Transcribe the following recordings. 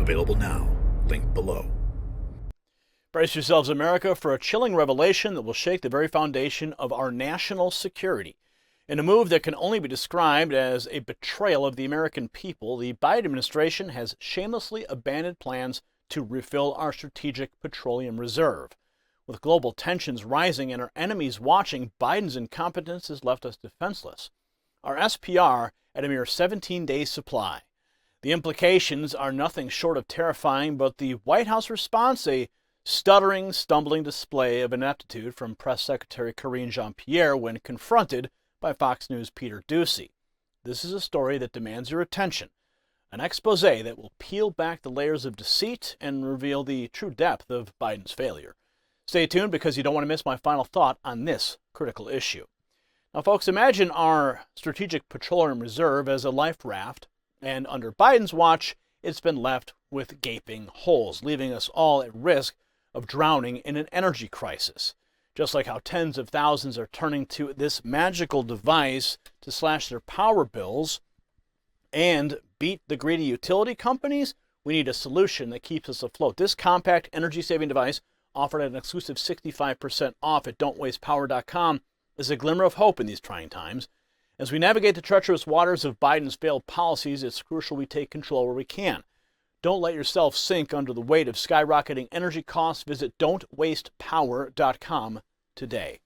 Available now. Link below. Brace yourselves, America, for a chilling revelation that will shake the very foundation of our national security. In a move that can only be described as a betrayal of the American people, the Biden administration has shamelessly abandoned plans to refill our Strategic Petroleum Reserve. With global tensions rising and our enemies watching, Biden's incompetence has left us defenseless. Our SPR at a mere 17-day supply. The implications are nothing short of terrifying, but the White House response, a stuttering, stumbling display of inaptitude from Press Secretary Karine Jean-Pierre when confronted by Fox News Peter Doocy. This is a story that demands your attention, an expose that will peel back the layers of deceit and reveal the true depth of Biden's failure. Stay tuned because you don't want to miss my final thought on this critical issue. Now, folks, imagine our Strategic Petroleum Reserve as a life raft, and under Biden's watch, it's been left with gaping holes, leaving us all at risk of drowning in an energy crisis. Just like how tens of thousands are turning to this magical device to slash their power bills and beat the greedy utility companies, we need a solution that keeps us afloat. This compact energy-saving device, offered at an exclusive 65% off at don'twastepower.com, is a glimmer of hope in these trying times. As we navigate the treacherous waters of Biden's failed policies, it's crucial we take control where we can. Don't let yourself sink under the weight of skyrocketing energy costs. Visit don'twastepower.com today.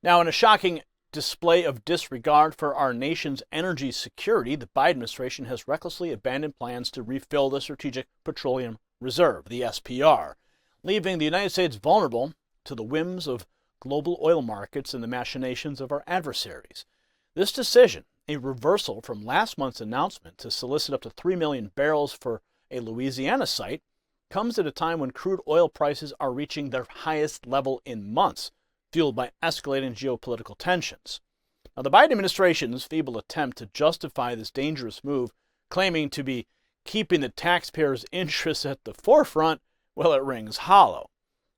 Now, in a shocking display of disregard for our nation's energy security, the Biden administration has recklessly abandoned plans to refill the Strategic Petroleum Reserve, the SPR, leaving the United States vulnerable to the whims of global oil markets and the machinations of our adversaries. This decision, a reversal from last month's announcement to solicit up to 3 million barrels for a Louisiana site, comes at a time when crude oil prices are reaching their highest level in months, fueled by escalating geopolitical tensions. Now, the Biden administration's feeble attempt to justify this dangerous move, claiming to be keeping the taxpayers' interests at the forefront, well, it rings hollow.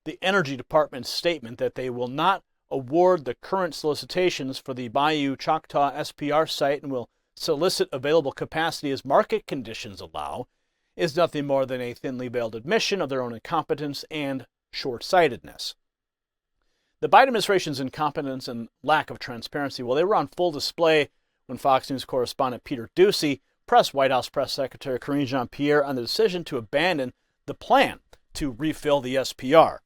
The Energy Department's statement that they will not award the current solicitations for the Bayou Choctaw SPR site and will solicit available capacity as market conditions allow is nothing more than a thinly veiled admission of their own incompetence and short-sightedness. The Biden administration's incompetence and lack of transparency, well, they were on full display when Fox News correspondent Peter Doocy pressed White House Press Secretary Karine Jean-Pierre on the decision to abandon the plan to refill the SPR.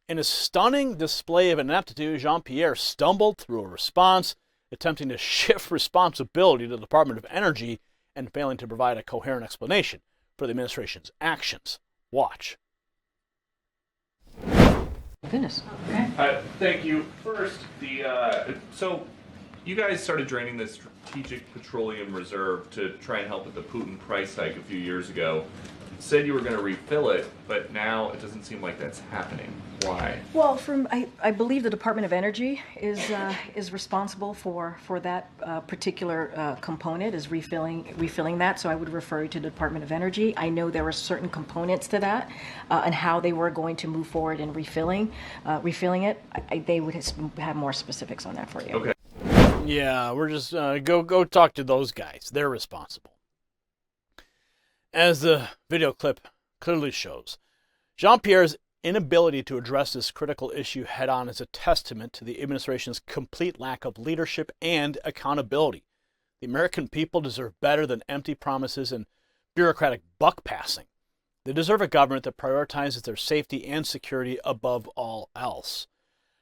In a stunning display of ineptitude, Jean-Pierre stumbled through a response, attempting to shift responsibility to the Department of Energy and failing to provide a coherent explanation for the administration's actions. Watch. Goodness. Okay. Thank you. First, so you guys started draining the Strategic Petroleum Reserve to try and help with the Putin price hike a few years ago. Said you were going to refill it, but now it doesn't seem like that's happening. Why? Well, I believe the Department of Energy is responsible for that particular component, is refilling that. So I would refer you to the Department of Energy. I know there were certain components to that, and how they were going to move forward in refilling it. They would have more specifics on that for you. Okay. Yeah, we're just go talk to those guys. They're responsible. As the video clip clearly shows, Jean-Pierre's inability to address this critical issue head-on is a testament to the administration's complete lack of leadership and accountability. The American people deserve better than empty promises and bureaucratic buck-passing. They deserve a government that prioritizes their safety and security above all else.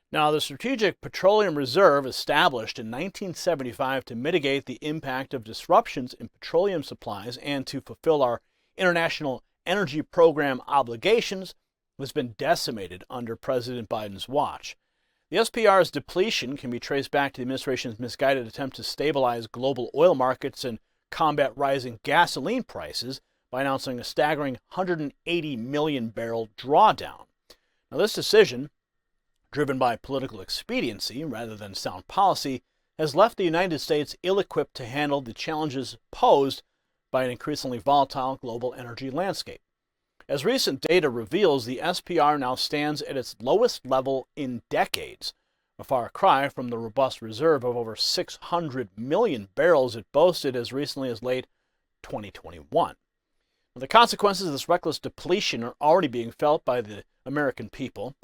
Now, the Strategic Petroleum Reserve, established in 1975 to mitigate the impact of disruptions in petroleum supplies and to fulfill our international energy program obligations, has been decimated under President Biden's watch. The SPR's depletion can be traced back to the administration's misguided attempt to stabilize global oil markets and combat rising gasoline prices by announcing a staggering 180 million barrel drawdown. Now, this decision, driven by political expediency rather than sound policy, has left the United States ill-equipped to handle the challenges posed by an increasingly volatile global energy landscape. As recent data reveals, the SPR now stands at its lowest level in decades, a far cry from the robust reserve of over 600 million barrels it boasted as recently as late 2021. The consequences of this reckless depletion are already being felt by the American people.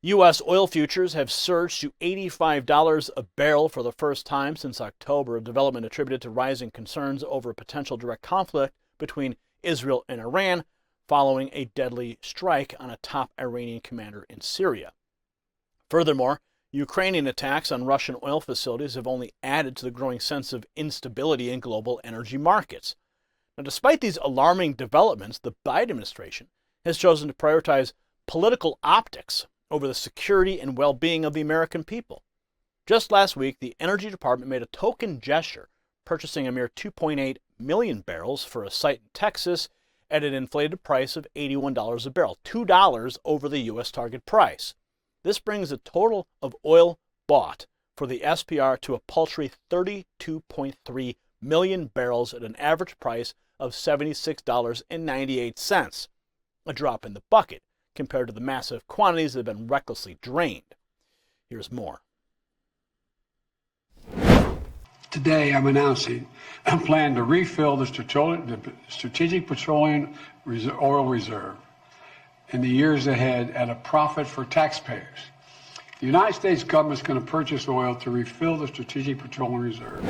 U.S. oil futures have surged to $85 a barrel for the first time since October, a development attributed to rising concerns over a potential direct conflict between Israel and Iran following a deadly strike on a top Iranian commander in Syria. Furthermore, Ukrainian attacks on Russian oil facilities have only added to the growing sense of instability in global energy markets. Now, despite these alarming developments, the Biden administration has chosen to prioritize political optics over the security and well-being of the American people. Just last week, the Energy Department made a token gesture, purchasing a mere 2.8 million barrels for a site in Texas at an inflated price of $81 a barrel, $2 over the U.S. target price. This brings the total of oil bought for the SPR to a paltry 32.3 million barrels at an average price of $76.98, a drop in the bucket compared to the massive quantities that have been recklessly drained. Here's more. Today, I'm announcing a plan to refill the Strategic Petroleum Oil Reserve in the years ahead at a profit for taxpayers. The United States government is going to purchase oil to refill the Strategic Petroleum Reserve.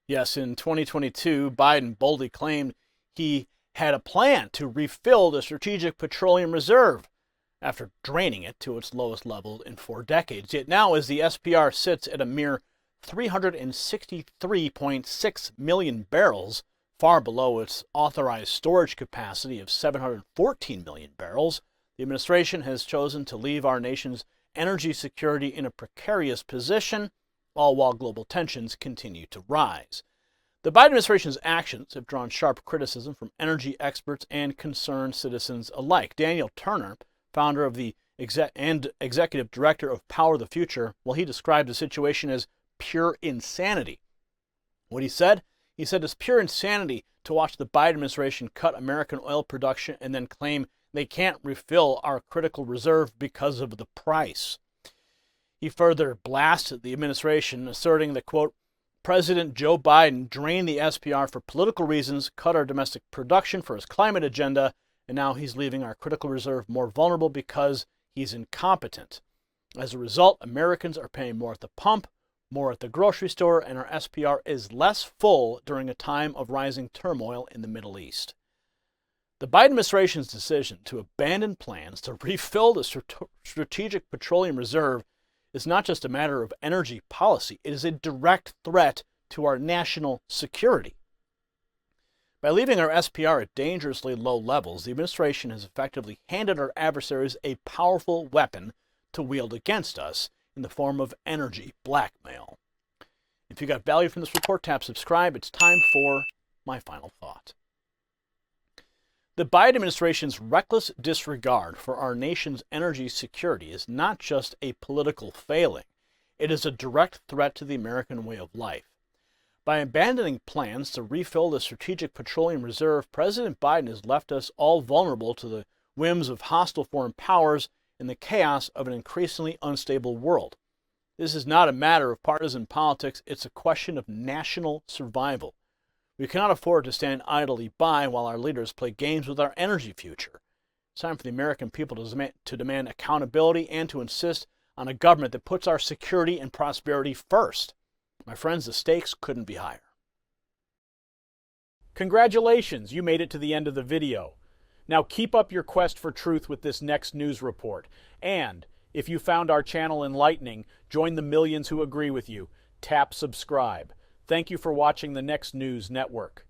Yes, in 2022, Biden boldly claimed he had a plan to refill the Strategic Petroleum Reserve after draining it to its lowest level in 4 decades. Yet now, as the SPR sits at a mere 363.6 million barrels, far below its authorized storage capacity of 714 million barrels, the administration has chosen to leave our nation's energy security in a precarious position, all while global tensions continue to rise. The Biden administration's actions have drawn sharp criticism from energy experts and concerned citizens alike. Daniel Turner, founder of the executive director of Power the Future, well, he described the situation as pure insanity. What he said it's pure insanity to watch the Biden administration cut American oil production and then claim they can't refill our critical reserve because of the price. He further blasted the administration, asserting that, quote, President Joe Biden drained the SPR for political reasons, cut our domestic production for his climate agenda, and now he's leaving our critical reserve more vulnerable because he's incompetent. As a result, Americans are paying more at the pump, more at the grocery store, and our SPR is less full during a time of rising turmoil in the Middle East. The Biden administration's decision to abandon plans to refill the Strategic Petroleum Reserve is not just a matter of energy policy, it is a direct threat to our national security. By leaving our SPR at dangerously low levels, the administration has effectively handed our adversaries a powerful weapon to wield against us in the form of energy blackmail. If you got value from this report, tap subscribe. It's time for my final thought. The Biden administration's reckless disregard for our nation's energy security is not just a political failing. It is a direct threat to the American way of life. By abandoning plans to refill the Strategic Petroleum Reserve, President Biden has left us all vulnerable to the whims of hostile foreign powers in the chaos of an increasingly unstable world. This is not a matter of partisan politics, it's a question of national survival. We cannot afford to stand idly by while our leaders play games with our energy future. It's time for the American people to demand accountability and to insist on a government that puts our security and prosperity first. My friends, the stakes couldn't be higher. Congratulations, you made it to the end of the video. Now keep up your quest for truth with this next news report. And if you found our channel enlightening, join the millions who agree with you. Tap subscribe. Thank you for watching the Next News Network.